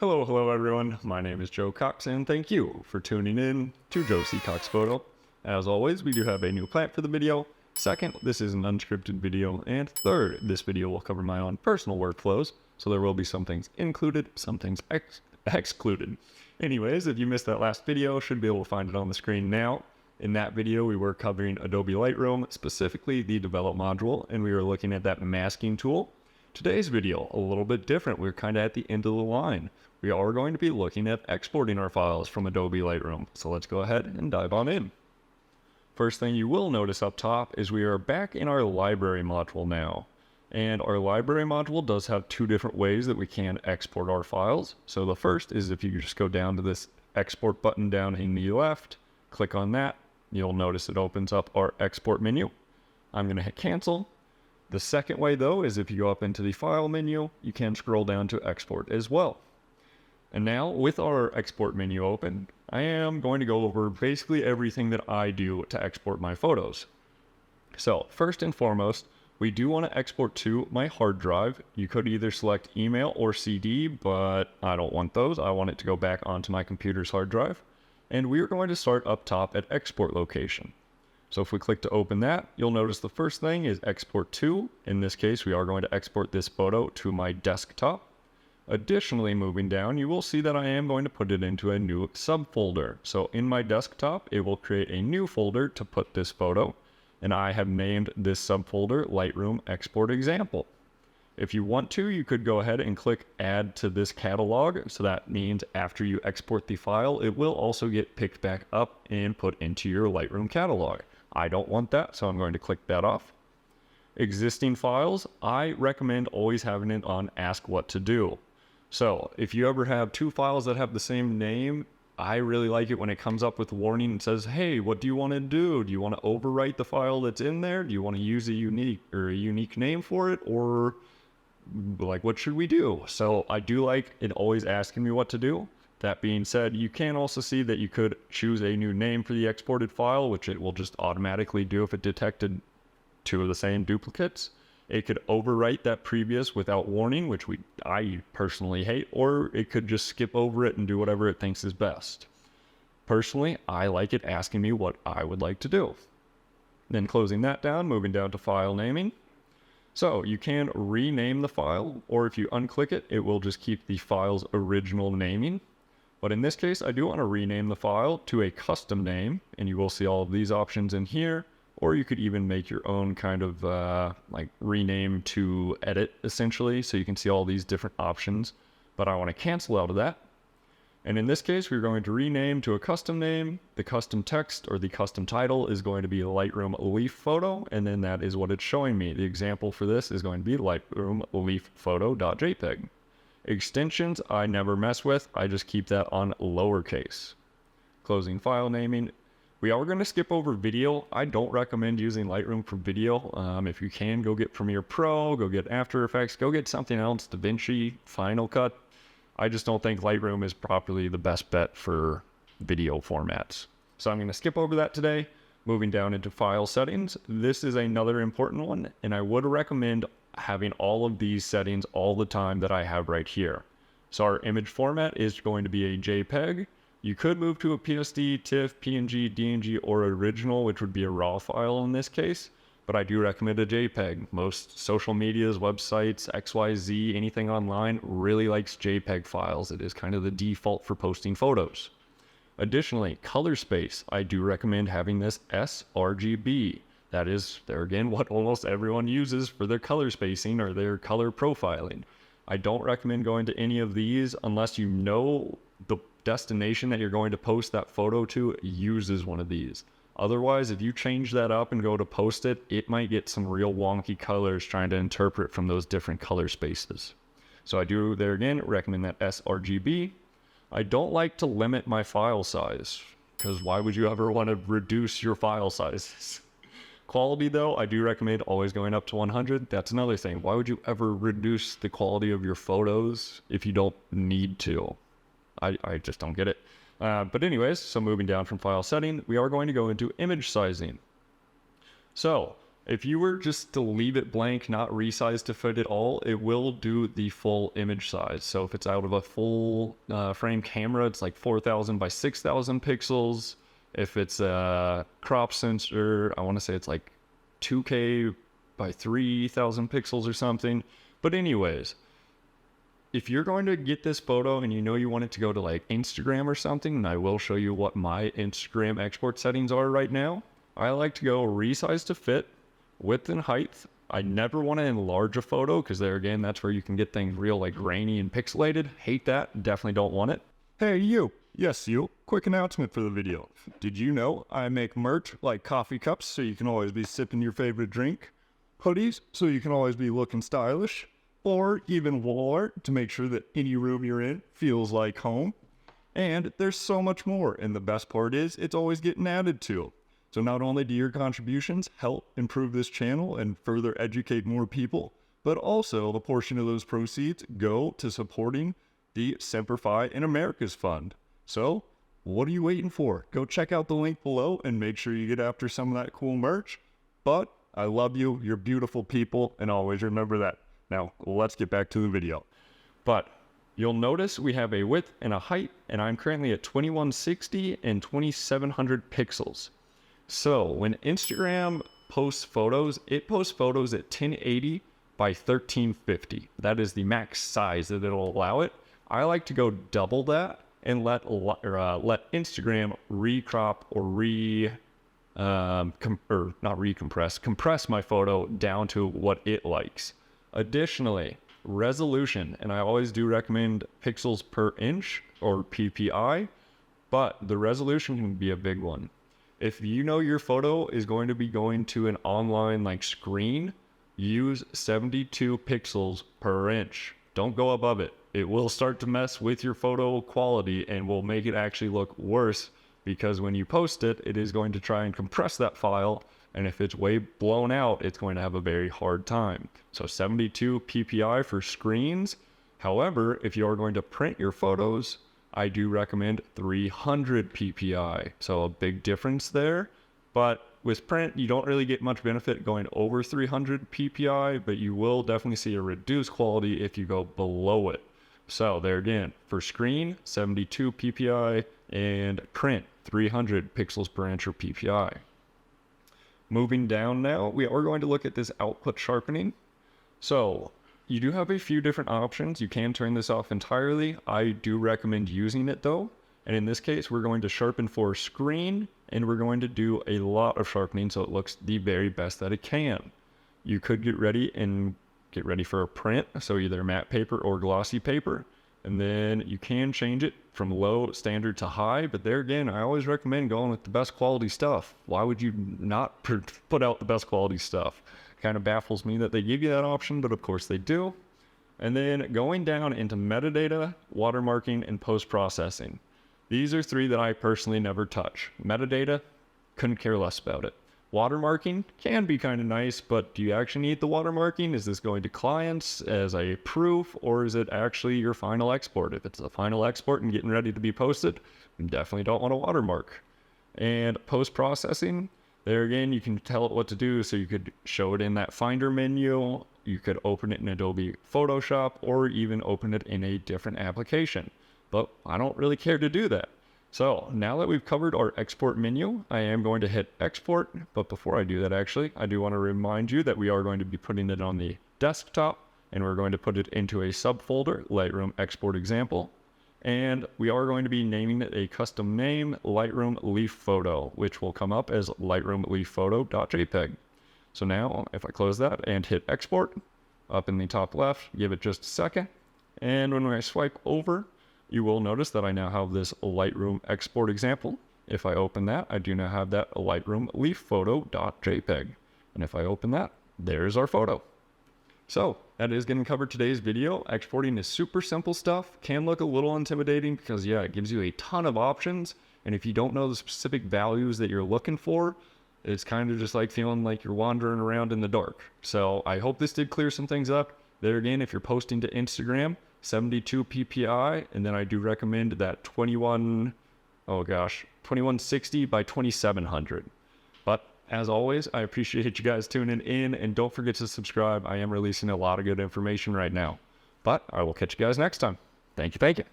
Hello everyone. My name is Joe Cox and thank you for tuning in to Joe C. Cox Photo. As always, we do have a new client for the video. Second, this is an unscripted video. And third, this video will cover my own personal workflows. So there will be some things included, some things excluded. Anyways, if you missed that last video, should be able to find it on the screen now. In that video, we were covering Adobe Lightroom, specifically the Develop module, and we were looking at that masking tool. Today's video, a little bit different. We're kind of at the end of the line. We are going to be looking at exporting our files from Adobe Lightroom. So let's go ahead and dive on in. First thing you will notice up top is we are back in our library module now. And our library module does have two different ways that we can export our files. So the first is if you just go down to this export button down in the left, click on that, you'll notice it opens up our export menu. I'm going to hit cancel. The second way though is if you go up into the file menu, you can scroll down to export as well. And now with our export menu open, I am going to go over basically everything that I do to export my photos. So first and foremost, we do want to export to my hard drive. You could either select email or CD, but I don't want those. I want it to go back onto my computer's hard drive. And we're going to start up top at export location. So if we click to open that, you'll notice the first thing is export to. In this case, we are going to export this photo to my desktop. Additionally, moving down, you will see that I am going to put it into a new subfolder. So in my desktop, it will create a new folder to put this photo. And I have named this subfolder Lightroom Export Example. If you want to, you could go ahead and click add to this catalog. So that means after you export the file, it will also get picked back up and put into your Lightroom catalog. I don't want that, so I'm going to click that off. Existing files, I recommend always having it on Ask What to Do. So if you ever have two files that have the same name, I really like it when it comes up with a warning and says, hey, what do you want to do? Do you want to overwrite the file that's in there? Do you want to use a unique name for it? Or like, what should we do? So I do like it always asking me what to do. That being said, you can also see that you could choose a new name for the exported file, which it will just automatically do if it detected two of the same duplicates. It could overwrite that previous without warning, which I personally hate, or it could just skip over it and do whatever it thinks is best. Personally, I like it asking me what I would like to do. Then closing that down, moving down to file naming. So you can rename the file, or if you unclick it, it will just keep the file's original naming. But in this case, I do want to rename the file to a custom name, and you will see all of these options in here. Or you could even make your own kind of like rename to edit, essentially, so you can see all these different options. But I want to cancel out of that. And in this case, we're going to rename to a custom name. The custom text or the custom title is going to be Lightroom Leaf Photo, and then that is what it's showing me. The example for this is going to be Lightroom Leaf Photo.jpg. Extensions, I never mess with. I just keep that on lowercase. Closing file naming. We are going to skip over video. I don't recommend using Lightroom for video. If you can, go get Premiere Pro, go get After Effects, go get something else, DaVinci, Final Cut. I just don't think Lightroom is probably the best bet for video formats. So I'm going to skip over that today. Moving down into file settings. This is another important one, and I would recommend having all of these settings all the time that I have right here. So our image format is going to be a JPEG. You could move to a PSD, TIFF, PNG, DNG, or original, which would be a RAW file in this case, but I do recommend a JPEG. Most social medias, websites, XYZ, anything online really likes JPEG files. It is kind of the default for posting photos. Additionally, color space. I do recommend having this sRGB. That is, there again, what almost everyone uses for their color spacing or their color profiling. I don't recommend going to any of these unless you know the destination that you're going to post that photo to uses one of these. Otherwise, if you change that up and go to post it, it might get some real wonky colors trying to interpret from those different color spaces. So I do, there again, recommend that sRGB. I don't like to limit my file size, because why would you ever want to reduce your file sizes? Quality though, I do recommend always going up to 100. That's another thing. Why would you ever reduce the quality of your photos if you don't need to? I just don't get it. But anyways, so moving down from file setting, we are going to go into image sizing. So If you were just to leave it blank, not resize to fit it all, it will do the full image size. So if it's out of a full frame camera, it's like 4,000 by 6,000 pixels. If it's a crop sensor, I want to say it's like 2K by 3,000 pixels or something. But anyways, if you're going to get this photo and you know you want it to go to like Instagram or something, and I will show you what my Instagram export settings are right now, I like to go resize to fit, width and height. I never want to enlarge a photo because there again, that's where you can get things real like grainy and pixelated. Hate that. Definitely don't want it. Hey, you. Yes, you. Quick announcement for the video. Did you know I make merch like coffee cups so you can always be sipping your favorite drink, hoodies so you can always be looking stylish, or even wall art to make sure that any room you're in feels like home. And there's so much more. And the best part is it's always getting added to. So not only do your contributions help improve this channel and further educate more people, but also the portion of those proceeds go to supporting the Simplify in America's Fund. So what are you waiting for? Go check out the link below and make sure you get after some of that cool merch. But I love you, you're beautiful people, and always remember that. Now let's get back to the video. But you'll notice we have a width and a height, and I'm currently at 2160 and 2700 pixels. So when Instagram posts photos, it posts photos at 1080 by 1350. That is the max size that it'll allow it. I like to go double that and let Instagram recrop or compress my photo down to what it likes. Additionally, resolution, and I always do recommend pixels per inch or PPI, but the resolution can be a big one. If you know your photo is going to be going to an online like screen, use 72 pixels per inch. Don't go above it. It will start to mess with your photo quality and will make it actually look worse because when you post it, it is going to try and compress that file. And if it's way blown out, it's going to have a very hard time. So 72 PPI for screens. However, if you are going to print your photos, I do recommend 300 PPI. So a big difference there. But with print, you don't really get much benefit going over 300 PPI, but you will definitely see a reduced quality if you go below it. So there again, for screen, 72 PPI, and print, 300 pixels per inch or PPI. Moving down now, we are going to look at this output sharpening. So you do have a few different options. You can turn this off entirely. I do recommend using it though. And in this case, we're going to sharpen for screen, and we're going to do a lot of sharpening so it looks the very best that it can. You could get ready for a print, so either matte paper or glossy paper. And then you can change it from low, standard to high. But there again, I always recommend going with the best quality stuff. Why would you not put out the best quality stuff? Kind of baffles me that they give you that option, but of course they do. And then going down into metadata, watermarking, and post-processing. These are three that I personally never touch. Metadata, couldn't care less about it. Watermarking can be kind of nice, but do you actually need the watermarking? Is this going to clients as a proof, or is it actually your final export? If it's a final export and getting ready to be posted, you definitely don't want to watermark. And post-processing, there again, you can tell it what to do. So you could show it in that Finder menu, you could open it in Adobe Photoshop, or even open it in a different application. But I don't really care to do that. So now that we've covered our export menu, I am going to hit export. But before I do that, actually, I do want to remind you that we are going to be putting it on the desktop, and we're going to put it into a subfolder, Lightroom Export Example. And we are going to be naming it a custom name, Lightroom Leaf Photo, which will come up as Lightroom Leaf Photo.jpg. So now if I close that and hit export, up in the top left, give it just a second. And when I swipe over, you will notice that I now have this Lightroom export example. If I open that, I do now have that Lightroom Leaf Photo.jpg. And if I open that, there's our photo. So that is going to cover today's video. Exporting is super simple stuff. Can look a little intimidating because yeah, it gives you a ton of options. And if you don't know the specific values that you're looking for, it's kind of just like feeling like you're wandering around in the dark. So I hope this did clear some things up. There again, if you're posting to Instagram, 72 PPI, and then I do recommend that 2160 by 2700. But As always, I appreciate you guys tuning in, and don't forget to subscribe. I am releasing a lot of good information right now. But I will catch you guys next time. Thank you.